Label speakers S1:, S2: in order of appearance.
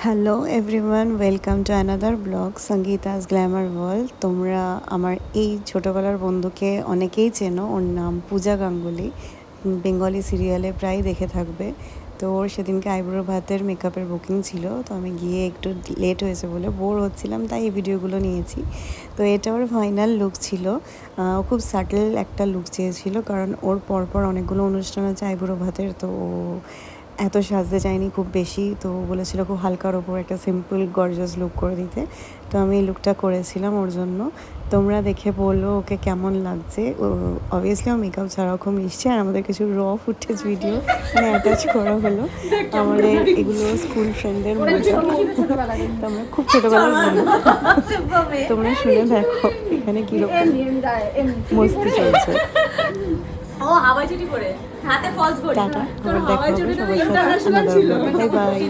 S1: Hello everyone, welcome to another blog Sangeeta's Glamour world. তোমরা আমার এই ছোটোবেলার বন্ধুকে অনেকেই চেনো। ওর নাম পূজা গাঙ্গুলি। বেঙ্গলি সিরিয়ালে প্রায় দেখে থাকবে। তো ওর সেদিনকে আইব্রো ভাতের মেকআপের বুকিং ছিল, তো আমি গিয়ে একটু লেট হয়েছে বলে বোর হচ্ছিলাম, তাই এই ভিডিওগুলো নিয়েছি। তো এটা ওর ফাইনাল লুক ছিল। ও খুব সাটল একটা লুক চেয়েছিল, কারণ ওর পরপর অনেকগুলো অনুষ্ঠান আছে আইব্রো ভাতের, তো ও এত সাজতে চাইনি খুব বেশি। তো বলেছিল খুব হালকার ওপর একটা সিম্পল গর্জাস লুক করে দিতে। তো আমি এই লুকটা করেছিলাম ওর জন্য। তোমরা দেখে বললো ওকে কেমন লাগছে। অবভিয়াসলি ও মেকআপ ছাড়াও খুব মিশছে। আর আমাদের কিছু র ফুটেজ ভিডিও মানে অ্যাটাচ করা হলো। আমাদের এগুলো স্কুল ফ্রেন্ডদের মজা। তো আমরা খুব ছোটোবেলার বন্ধু। তোমরা শুনে দেখো এখানে কীরকম মস্তি চলছে।
S2: ও হাওয়াই চুটি পরে হাতে ফলস ঘড়ি।
S1: টাটা, আবার দেখা হবে সবার সাথে। Bye bye.